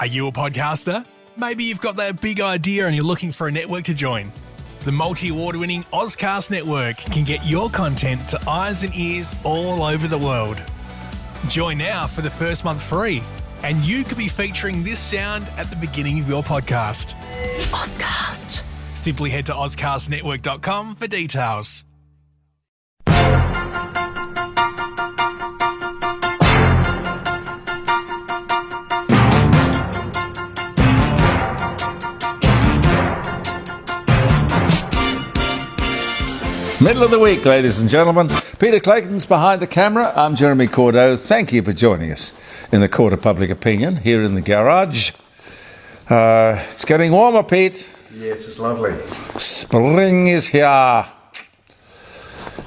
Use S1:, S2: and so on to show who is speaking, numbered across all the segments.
S1: Are you a podcaster? Maybe you've got that big idea and you're looking for a network to join. The multi-award-winning Ozcast network can get your content to eyes and ears all over the world. Join now for the first month free, and you could be featuring this sound at the beginning of your podcast.
S2: Ozcast.
S1: Simply head to ozcastnetwork.com for details.
S3: Middle of the week, ladies and gentlemen. Peter Clayton's behind the camera. I'm Jeremy Cordeaux. Thank you for joining us in the Court of Public Opinion here in the garage. It's getting warmer, Pete.
S4: Yes, it's lovely.
S3: Spring is here.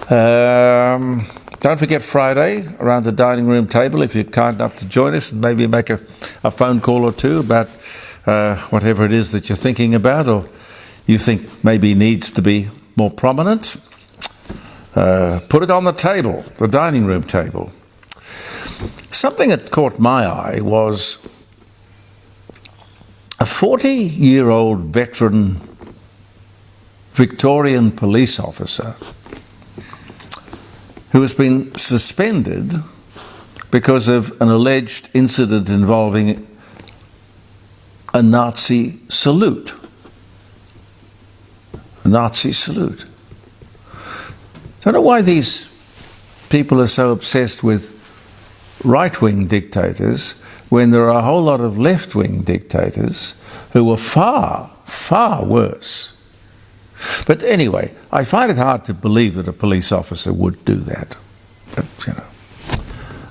S3: Don't forget Friday around the dining room table if you're kind enough to join us and maybe make a phone call or two about whatever it is that you're thinking about or you think maybe needs to be more prominent. Put it on the table, the dining room table. Something that caught my eye was a 40-year-old veteran Victorian police officer who has been suspended because of an alleged incident involving a Nazi salute. A Nazi salute. I don't know why these people are so obsessed with right-wing dictators when there are a whole lot of left-wing dictators who are far, far worse. But anyway, I find it hard to believe that a police officer would do that. But,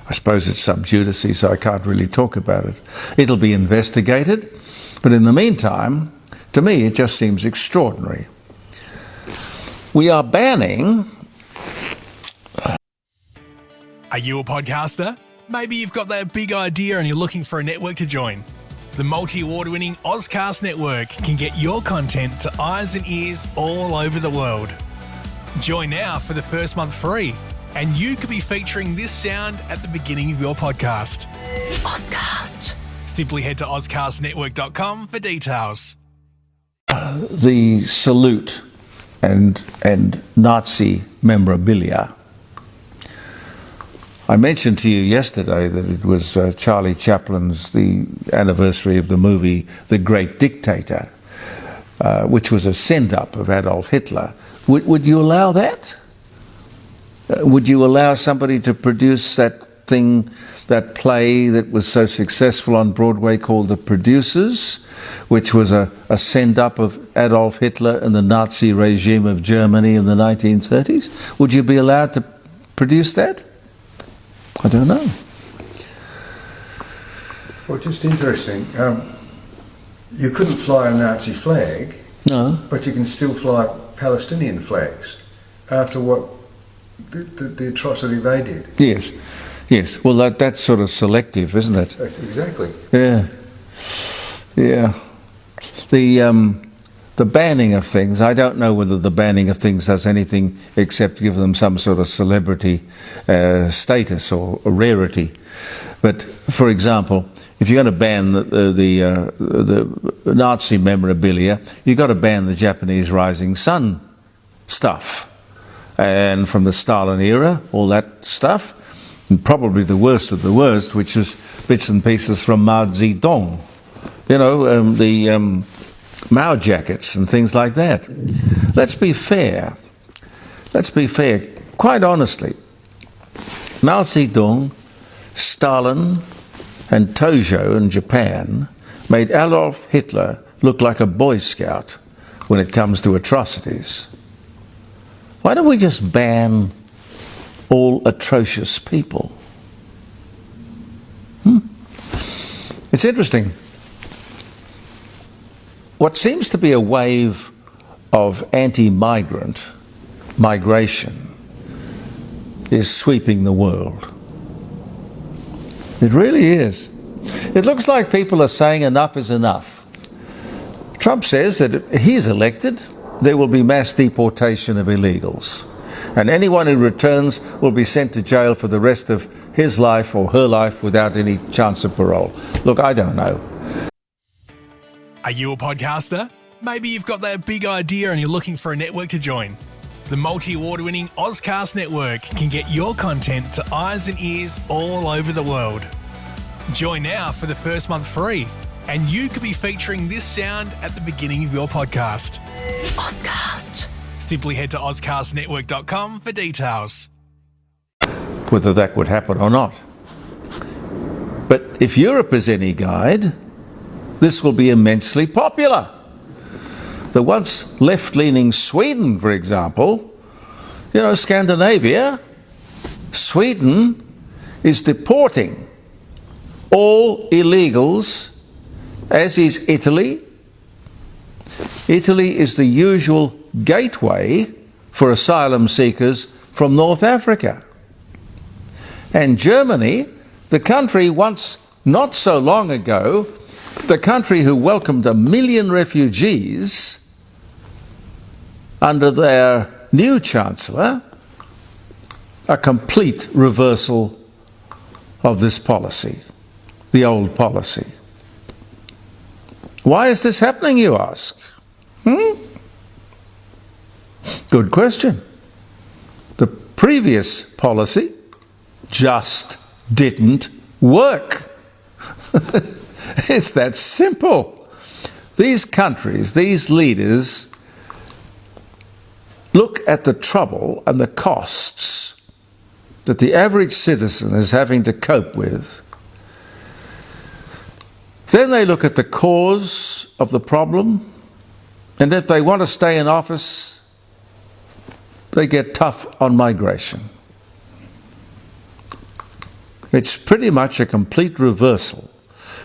S3: I suppose it's sub judice, so I can't really talk about it. It'll be investigated, but in the meantime, to me, it just seems extraordinary. We are banning...
S1: Are you a podcaster? Maybe you've got that big idea and you're looking for a network to join. The multi-award-winning Ozcast network can get your content to eyes and ears all over the world. Join now for the first month free, and you could be featuring this sound at the beginning of your podcast.
S2: Ozcast.
S1: Simply head to ozcastnetwork.com for details.
S3: The salute and Nazi memorabilia. I mentioned to you yesterday that it was Charlie Chaplin's, the anniversary of the movie The Great Dictator, which was a send-up of Adolf Hitler. Would you allow that? Would you allow somebody to produce that thing, that play that was so successful on Broadway called The Producers, which was a send-up of Adolf Hitler and the Nazi regime of Germany in the 1930s? Would you be allowed to produce that? I don't know.
S4: Well, just interesting. You couldn't fly a Nazi flag,
S3: No.
S4: but you can still fly Palestinian flags after what the atrocity they did.
S3: Yes. Well, that's sort of selective, isn't it?
S4: That's exactly.
S3: Yeah. The banning of things, I don't know whether the banning of things does anything except give them some sort of celebrity status or rarity. But, for example, if you're going to ban the Nazi memorabilia, you've got to ban the Japanese rising sun stuff. And from the Stalin era, all that stuff, and probably the worst of the worst, which was bits and pieces from Mao Zedong. The Mao jackets and things like that. Let's be fair. Quite honestly, Mao Zedong, Stalin, and Tojo in Japan made Adolf Hitler look like a Boy Scout when it comes to atrocities. Why don't we just ban all atrocious people? It's interesting. What seems to be a wave of anti-migrant migration is sweeping the world. It really is. It looks like people are saying enough is enough. Trump says that if he's elected, there will be mass deportation of illegals. And anyone who returns will be sent to jail for the rest of his life or her life without any chance of parole. Look, I don't know.
S1: Are you a podcaster? Maybe you've got that big idea and you're looking for a network to join. The multi-award-winning Ozcast network can get your content to eyes and ears all over the world. Join now for the first month free, and you could be featuring this sound at the beginning of your podcast.
S2: Ozcast.
S1: Simply head to ozcastnetwork.com for details.
S3: Whether that would happen or not. But if Europe is any guide, this will be immensely popular. The once left-leaning Sweden, for example, Scandinavia, Sweden is deporting all illegals, as is Italy. Italy is the usual gateway for asylum seekers from North Africa. And Germany, the country once not so long ago, the country who welcomed 1 million refugees under their new Chancellor, a complete reversal of this policy, the old policy. Why is this happening, you ask? Good question. The previous policy just didn't work. It's that simple. These countries, these leaders, look at the trouble and the costs that the average citizen is having to cope with. Then they look at the cause of the problem, and if they want to stay in office, they get tough on migration. It's pretty much a complete reversal,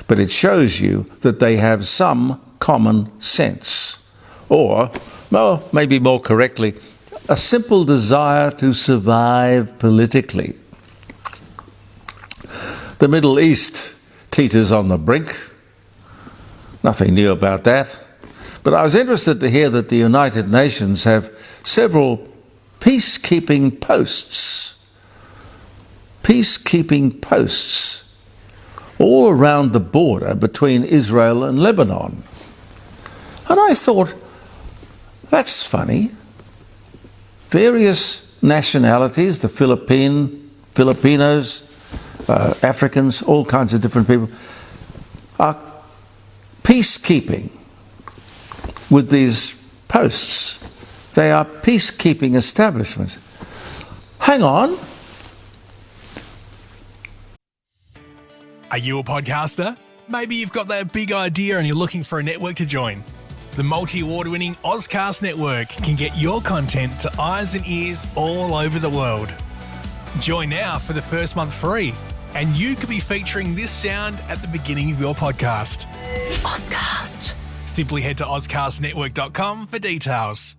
S3: but it shows you that they have some common sense, or, well, maybe more correctly, a simple desire to survive politically. The Middle East teeters on the brink. Nothing new about that. But I was interested to hear that the United Nations have several peacekeeping posts all around the border between Israel and Lebanon. And I thought, that's funny. Various nationalities, the Filipinos, Africans, all kinds of different people, are peacekeeping with these posts. They are peacekeeping establishments. Hang on.
S1: Are you a podcaster? Maybe you've got that big idea and you're looking for a network to join. The multi-award-winning Ozcast network can get your content to eyes and ears all over the world. Join now for the first month free, and you could be featuring this sound at the beginning of your podcast.
S2: Ozcast.
S1: Simply head to ozcastnetwork.com for details.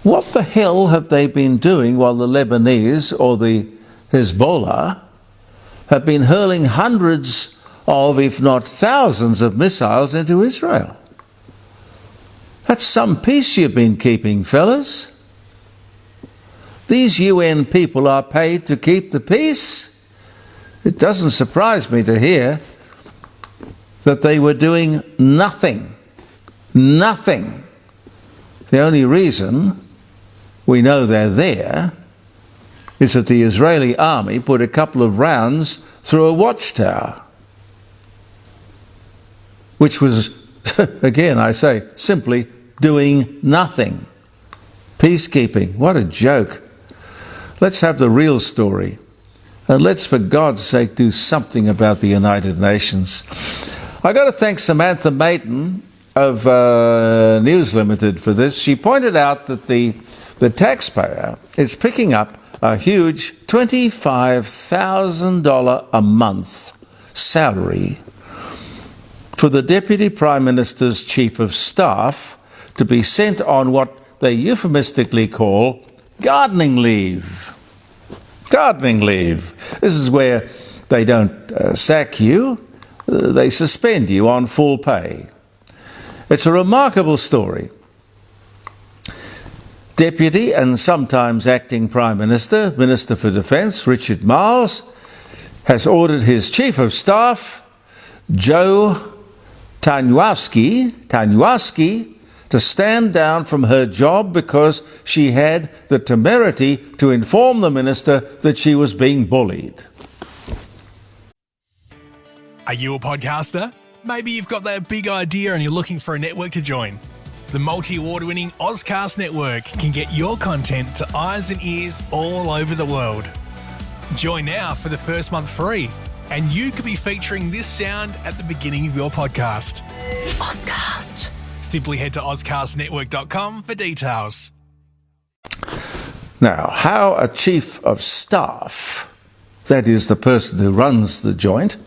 S3: What the hell have they been doing while the Lebanese or the Hezbollah have been hurling hundreds of, if not thousands of missiles into Israel? That's some peace you've been keeping, fellas. These UN people are paid to keep the peace. It doesn't surprise me to hear that they were doing nothing. Nothing. The only reason we know they're there is that the Israeli army put a couple of rounds through a watchtower, which was, again I say, simply doing nothing. Peacekeeping. What a joke. Let's have the real story. And let's, for God's sake, do something about the United Nations. I got to thank Samantha Maiden of News Limited for this. She pointed out that the taxpayer is picking up a huge $25,000 a month salary for the Deputy Prime Minister's Chief of Staff to be sent on what they euphemistically call gardening leave. Gardening leave. This is where they don't sack you, they suspend you on full pay. It's a remarkable story. Deputy and sometimes acting Prime Minister, Minister for Defence, Richard Marles, has ordered his Chief of Staff, Joe Tanyawski, to stand down from her job because she had the temerity to inform the Minister that she was being bullied.
S1: Are you a podcaster? Maybe you've got that big idea and you're looking for a network to join. The multi-award-winning Ozcast network can get your content to eyes and ears all over the world. Join now for the first month free, and you could be featuring this sound at the beginning of your podcast.
S2: Ozcast.
S1: Simply head to ozcastnetwork.com for details.
S3: Now, how a Chief of Staff, that is the person who runs the joint,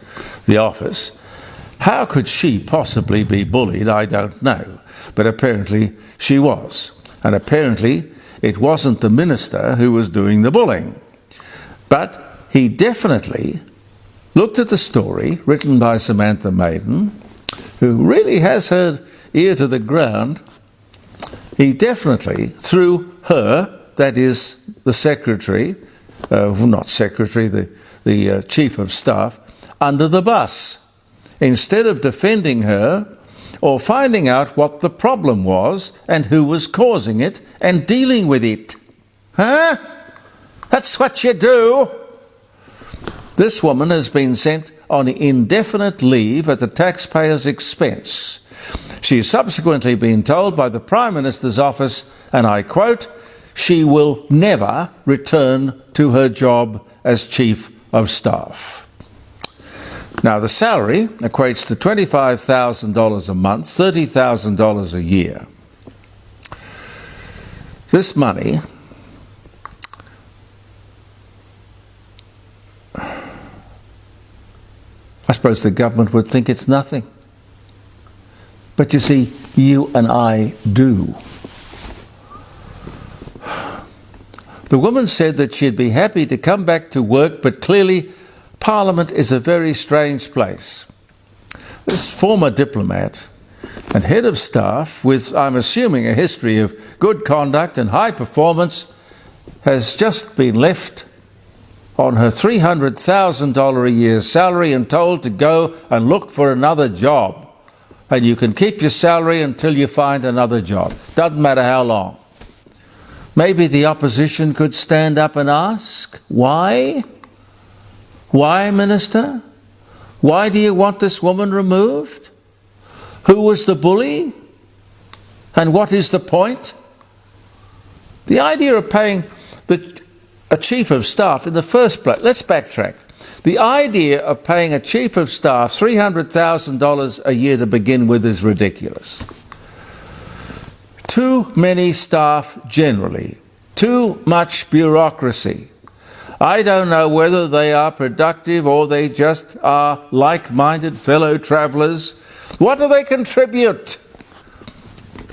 S3: the office, how could she possibly be bullied? I don't know. But apparently she was. And apparently it wasn't the minister who was doing the bullying. But he definitely looked at the story written by Samantha Maiden, who really has her ear to the ground. He definitely threw her, that is the secretary, the Chief of Staff, under the bus. Instead of defending her or finding out what the problem was and who was causing it and dealing with it. Huh? That's what you do. This woman has been sent on indefinite leave at the taxpayer's expense. She's subsequently been told by the Prime Minister's office, and I quote, she will never return to her job as Chief of Staff. Now, the salary equates to $25,000 a month, $30,000 a year. This money I suppose the government would think it's nothing. But you see, you and I do. The woman said that she'd be happy to come back to work, but clearly Parliament is a very strange place. This former diplomat and head of staff, with, I'm assuming, a history of good conduct and high performance, has just been left on her $300,000 a year salary and told to go and look for another job. And you can keep your salary until you find another job. Doesn't matter how long. Maybe the opposition could stand up and ask, why? Why, Minister? Why do you want this woman removed? Who was the bully? And what is the point? The idea of paying a Chief of Staff in the first place, let's backtrack. The idea of paying a Chief of Staff $300,000 a year to begin with is ridiculous. Too many staff generally, too much bureaucracy. I don't know whether they are productive or they just are like-minded fellow travellers. What do they contribute?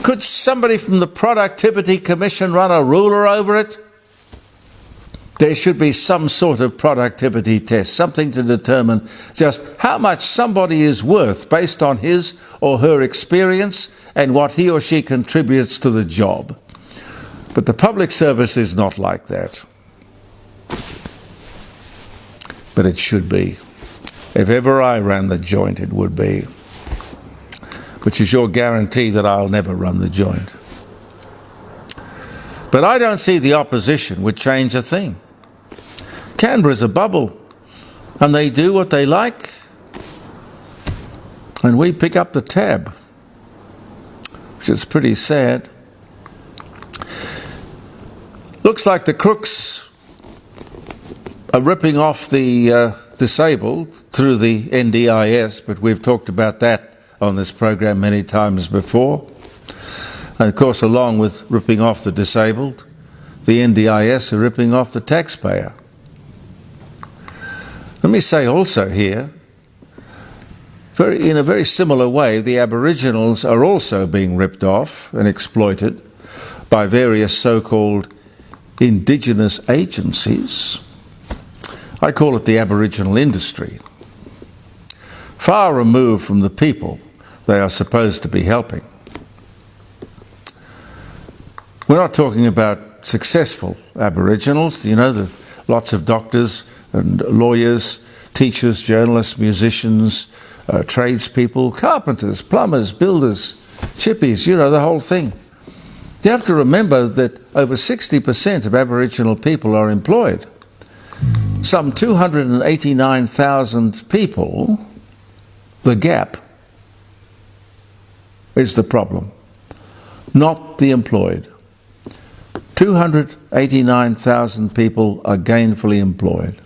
S3: Could somebody from the Productivity Commission run a ruler over it? There should be some sort of productivity test, something to determine just how much somebody is worth based on his or her experience and what he or she contributes to the job. But the public service is not like that. But it should be. If ever I ran the joint, it would be. Which is your guarantee that I'll never run the joint. But I don't see the opposition would change a thing. Canberra's a bubble, and they do what they like, and we pick up the tab, which is pretty sad. Looks like the crooks are ripping off the disabled through the NDIS, but we've talked about that on this program many times before. And of course, along with ripping off the disabled, the NDIS are ripping off the taxpayer. Let me say also here, in a very similar way, the Aboriginals are also being ripped off and exploited by various so-called indigenous agencies. I call it the Aboriginal industry. Far removed from the people they are supposed to be helping. We're not talking about successful Aboriginals, lots of doctors and lawyers, teachers, journalists, musicians, tradespeople, carpenters, plumbers, builders, chippies, the whole thing. You have to remember that over 60% of Aboriginal people are employed. Some 289,000 people, the gap is the problem, not the employed. 289,000 people are gainfully employed.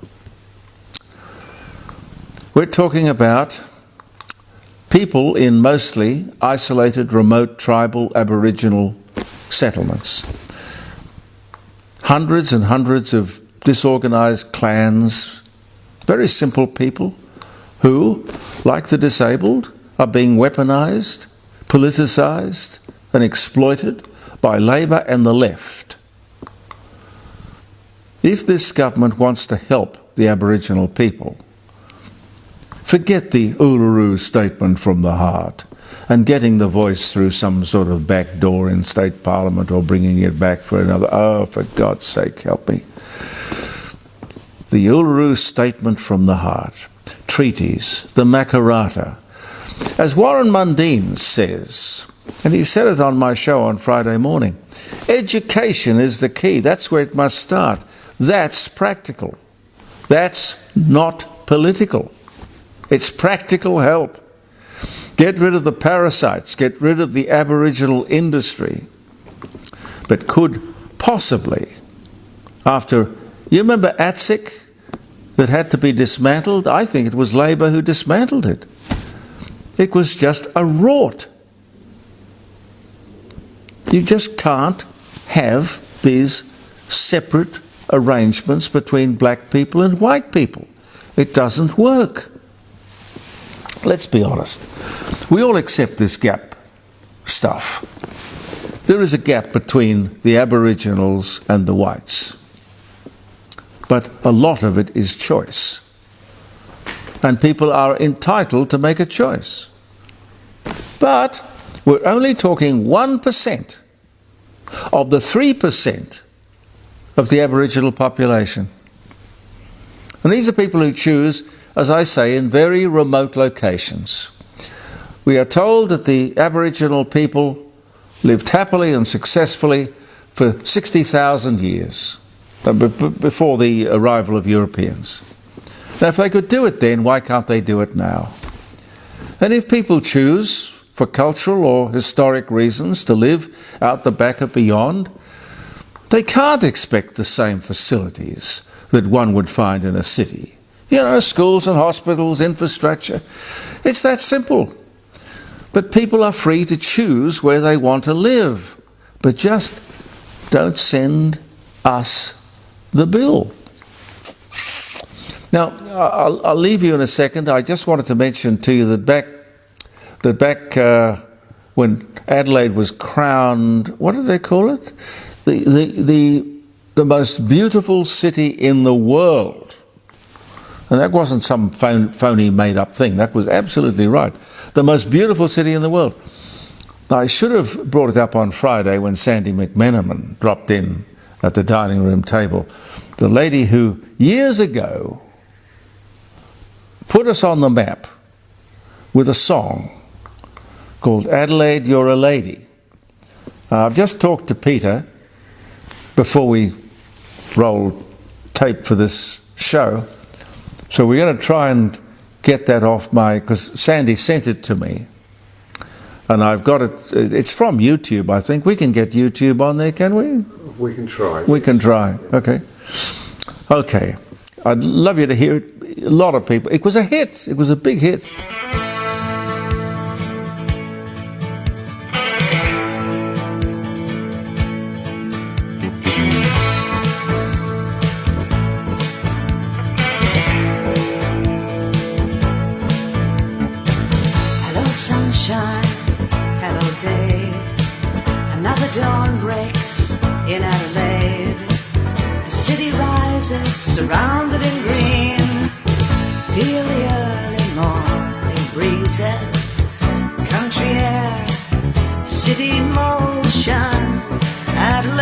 S3: We're talking about people in mostly isolated, remote, tribal, Aboriginal settlements. Hundreds and hundreds of disorganised clans, very simple people who, like the disabled, are being weaponised, politicised and exploited by Labor and the left. If this government wants to help the Aboriginal people, forget the Uluru Statement from the heart and getting the voice through some sort of back door in state parliament or bringing it back for another. Oh, for God's sake, help me. The Uluru Statement from the heart, treaties, the Makarrata. As Warren Mundine says, and he said it on my show on Friday morning, education is the key. That's where it must start. That's practical. That's not political. It's practical help. Get rid of the parasites, get rid of the Aboriginal industry. But could possibly, you remember ATSIC that had to be dismantled? I think it was Labor who dismantled it. It was just a rort. You just can't have these separate arrangements between black people and white people. It doesn't work. Let's be honest. We all accept this gap stuff. There is a gap between the Aboriginals and the whites. But a lot of it is choice. And people are entitled to make a choice. But we're only talking 1% of the 3% of the Aboriginal population. And these are people who choose, as I say, in very remote locations. We are told that the Aboriginal people lived happily and successfully for 60,000 years before the arrival of Europeans. Now, if they could do it then, why can't they do it now? And if people choose, for cultural or historic reasons, to live out the back or beyond, they can't expect the same facilities that one would find in a city. Schools and hospitals, infrastructure. It's that simple. But people are free to choose where they want to live. But just don't send us the bill. Now, I'll leave you in a second. I just wanted to mention to you that back when Adelaide was crowned, what did they call it? The most beautiful city in the world. And that wasn't some phony made-up thing. That was absolutely right. The most beautiful city in the world. I should have brought it up on Friday when Sandy McMenamin dropped in at the dining room table. The lady who, years ago, put us on the map with a song called Adelaide, You're a Lady. I've just talked to Peter before we roll tape for this show. So we're going to try and get that off because Sandy sent it to me. And I've got it, it's from YouTube, I think. We can get YouTube on there, can we?
S4: We can try.
S3: We can try, okay. Okay, I'd love you to hear it. A lot of people, it was a hit, it was a big hit.
S2: Hello day, another dawn breaks in Adelaide. The city rises, surrounded in green. Feel the early morning breezes, country air, city motion. Adelaide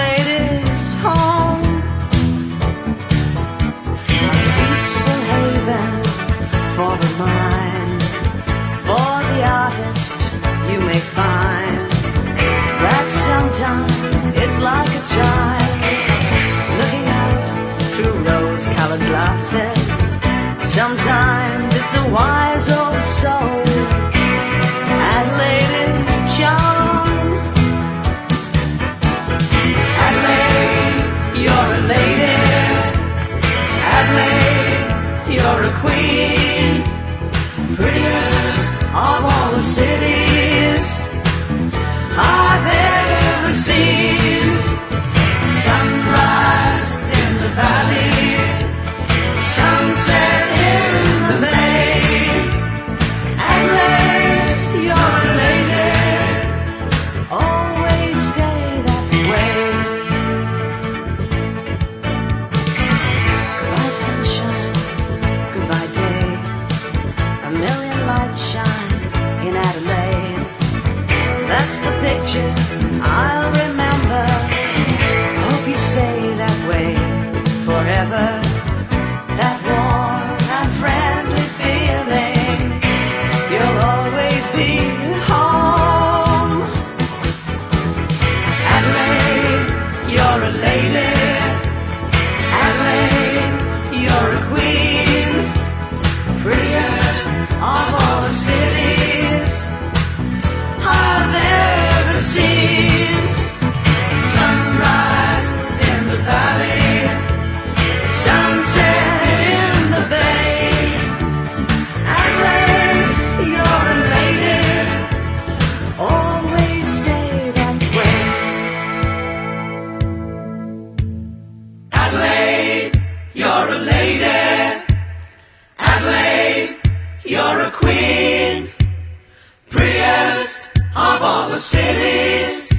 S2: the cities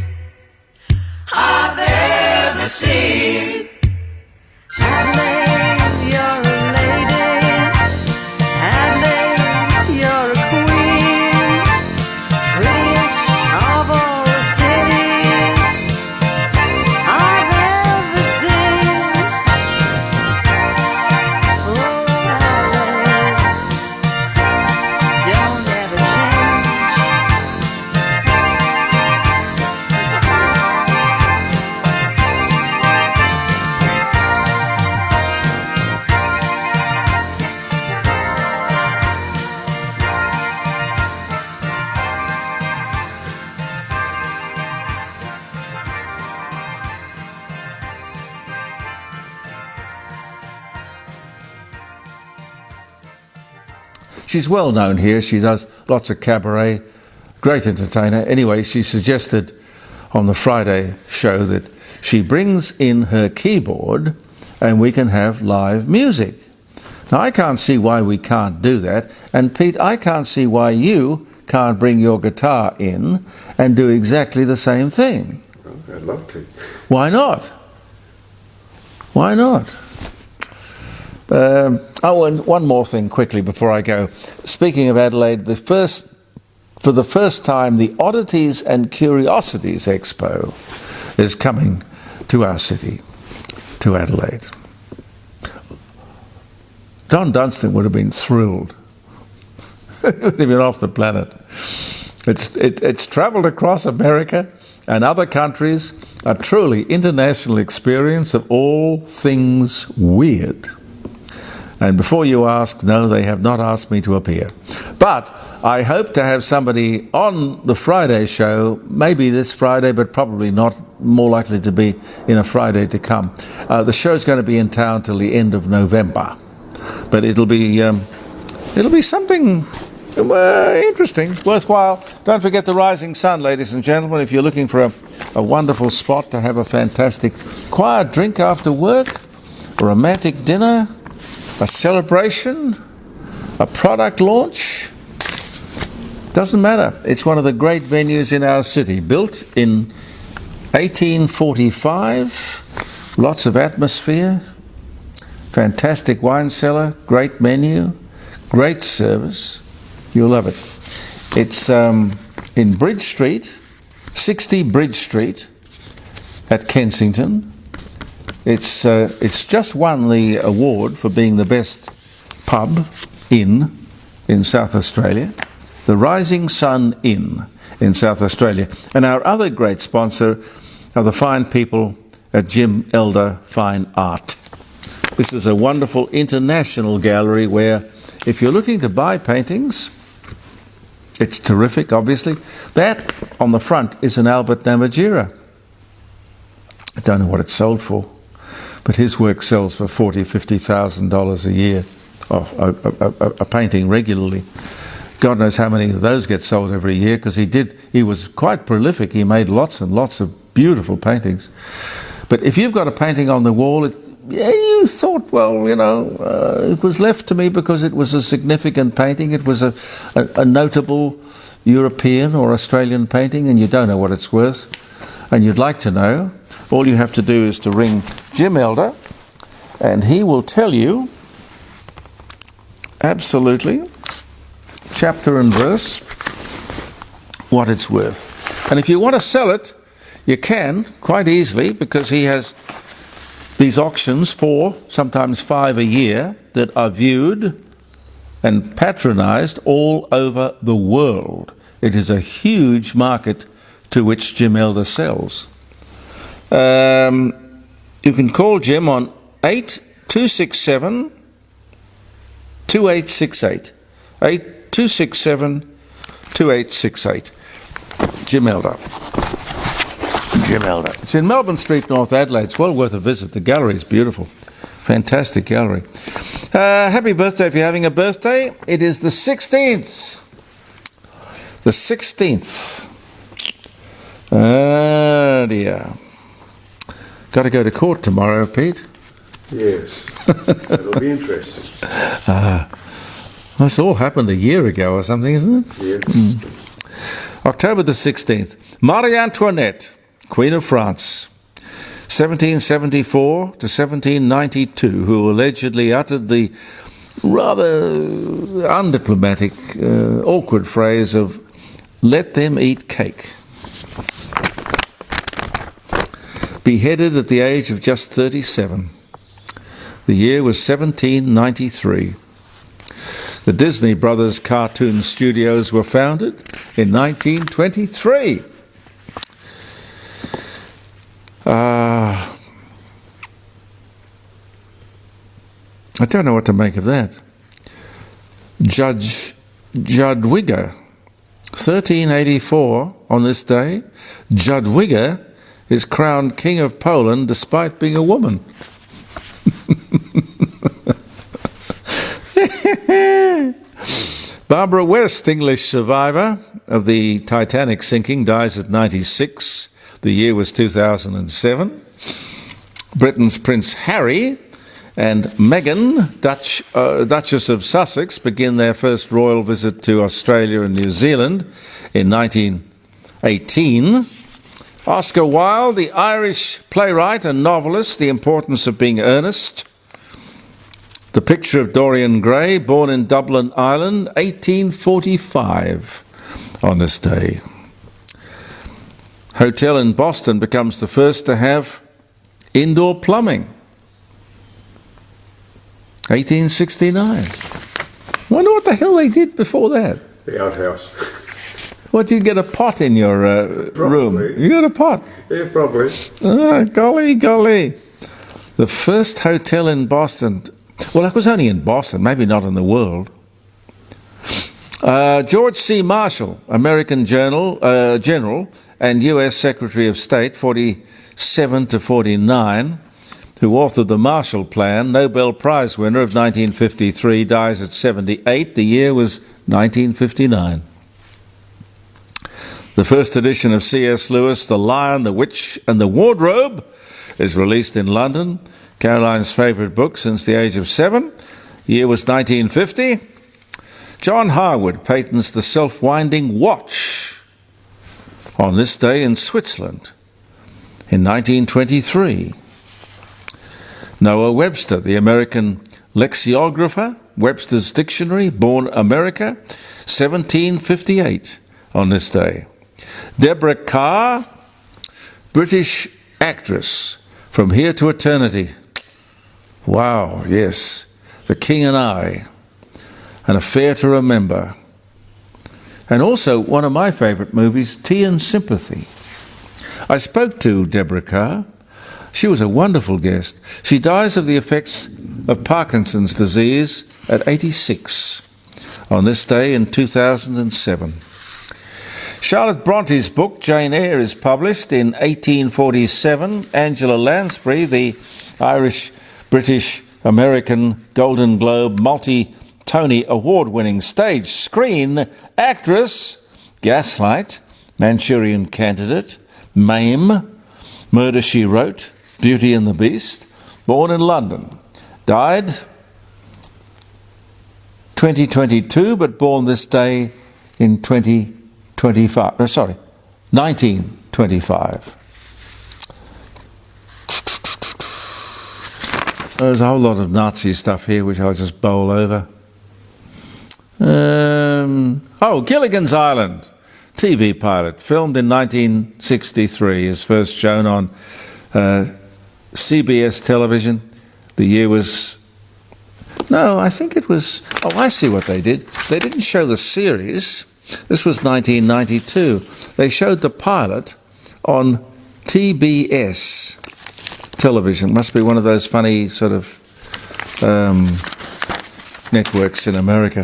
S2: I've ever seen. Adelaide, you're a lady. Adelaide, you're a queen. Prettiest of all the cities I've ever seen. Oh, Adelaide, don't ever change.
S3: She's well known here. She does lots of cabaret, great entertainer. Anyway, she suggested on the Friday show that she brings in her keyboard and we can have live music. Now, I can't see why we can't do that. And Pete, I can't see why you can't bring your guitar in and do exactly the same thing.
S4: Oh, I'd love to.
S3: Why not? Why not? And one more thing quickly before I go. Speaking of Adelaide, for the first time, the Oddities and Curiosities Expo is coming to our city, to Adelaide. Don Dunstan would have been thrilled. He would have been off the planet. It's travelled across America and other countries, a truly international experience of all things weird. And before you ask, no, they have not asked me to appear. But I hope to have somebody on the Friday show, maybe this Friday, but probably not, more likely to be in a Friday to come. The show's going to be in town till the end of November. But it'll be something interesting, worthwhile. Don't forget the Rising Sun, ladies and gentlemen, if you're looking for a wonderful spot to have a fantastic quiet drink after work, a romantic dinner, a celebration, a product launch, doesn't matter. It's one of the great venues in our city, built in 1845, lots of atmosphere, fantastic wine cellar, great menu, great service. You'll love it. It's in Bridge Street, 60 Bridge Street at Kensington. It's just won the award for being the best pub in South Australia, the Rising Sun Inn in South Australia. And our other great sponsor are the fine people at Jim Elder Fine Art. This is a wonderful international gallery where, if you're looking to buy paintings, it's terrific, obviously. That on the front is an Albert Namatjira. I don't know what it's sold for, but his work sells for $40,000-$50,000 a year, a painting regularly. God knows how many of those get sold every year, because he was quite prolific. He made lots and lots of beautiful paintings. But if you've got a painting on the wall, you thought, well, it was left to me because it was a significant painting. It was a notable European or Australian painting, and you don't know what it's worth, and you'd like to know. All you have to do is to ring Jim Elder, and he will tell you absolutely, chapter and verse, what it's worth. And if you want to sell it, you can quite easily, because he has these auctions, 4, sometimes 5 a year, that are viewed and patronized all over the world. It is a huge market to which Jim Elder sells. You can call Jim on 8267 2868. 8267 2868. Jim Elder. Jim Elder. It's in Melbourne Street, North Adelaide. It's well worth a visit. The gallery is beautiful. Fantastic gallery. Happy birthday if you're having a birthday. It is the 16th. The 16th. Oh dear. Got to go to court tomorrow, Pete.
S4: Yes. It'll be interesting.
S3: This all happened a year ago or something, isn't it?
S4: Yes.
S3: October the 16th, Marie Antoinette, Queen of France, 1774 to 1792, who allegedly uttered the rather undiplomatic, awkward phrase of, "Let them eat cake." Beheaded at the age of just 37. The year was 1793. The Disney Brothers Cartoon Studios were founded in 1923. I don't know what to make of that. Judge Judwiga, 1384 on this day, Judwiga is crowned King of Poland despite being a woman. Barbara West, English survivor of the Titanic sinking, dies at 96. The year was 2007. Britain's Prince Harry and Meghan, Duchess of Sussex, begin their first royal visit to Australia and New Zealand in 1918. Oscar Wilde, the Irish playwright and novelist, The Importance of Being Earnest. The Picture of Dorian Gray, born in Dublin, Ireland, 1845 on this day. Hotel in Boston becomes the first to have indoor plumbing, 1869. Wonder what the hell they did before that.
S4: The outhouse.
S3: What, do you get a pot in your room? You got a pot?
S4: Yeah, probably.
S3: Oh, golly. The first hotel in Boston. Well, it was only in Boston, maybe not in the world. George C. Marshall, American general and U.S. Secretary of State, 47 to 49, who authored the Marshall Plan, Nobel Prize winner of 1953, dies at 78. The year was 1959. The first edition of C.S. Lewis' The Lion, the Witch and the Wardrobe is released in London, Caroline's favourite book since the age of 7. The year was 1950. John Harwood patents the self-winding watch on this day in Switzerland in 1923. Noah Webster, the American lexicographer, Webster's Dictionary, born America, 1758 on this day. Deborah Kerr, British actress, From Here to Eternity. Wow, yes. The King and I, An Affair to Remember. And also one of my favourite movies, Tea and Sympathy. I spoke to Deborah Kerr. She was a wonderful guest. She dies of the effects of Parkinson's disease at 86 on this day in 2007. Charlotte Bronte's book, Jane Eyre, is published in 1847. Angela Lansbury, the Irish-British-American Golden Globe multi-Tony award-winning stage screen actress, Gaslight, Manchurian Candidate, Mame, Murder, She Wrote, Beauty and the Beast, born in London, died 2022, but born this day in 1925. There's a whole lot of Nazi stuff here, which I'll just bowl over. Gilligan's Island, TV pilot, filmed in 1963, is first shown on CBS television. The year was... No, I think it was... Oh, I see what they did. They didn't show the series. This was 1992. They showed the pilot on TBS television. Must be one of those funny sort of networks in America.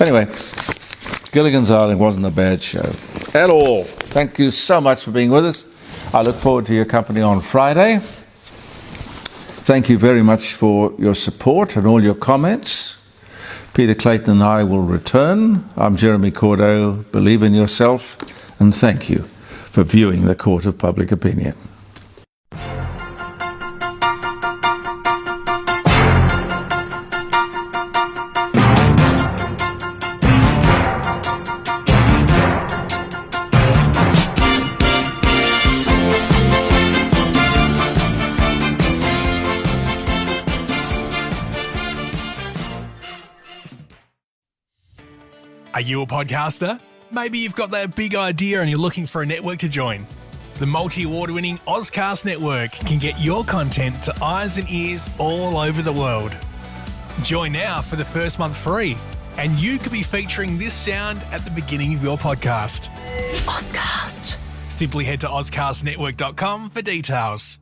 S3: Anyway, Gilligan's Island wasn't a bad show at all. Thank you so much for being with us. I look forward to your company on Friday. Thank you very much for your support and all your comments. Peter Clayton and I will return. I'm Jeremy Cordeaux. Believe in yourself, and thank you for viewing the Court of Public Opinion.
S1: Are you a podcaster? Maybe you've got that big idea and you're looking for a network to join. The multi-award-winning Ozcast network can get your content to eyes and ears all over the world. Join now for the first month free, and you could be featuring this sound at the beginning of your podcast.
S5: Ozcast.
S1: Simply head to ozcastnetwork.com for details.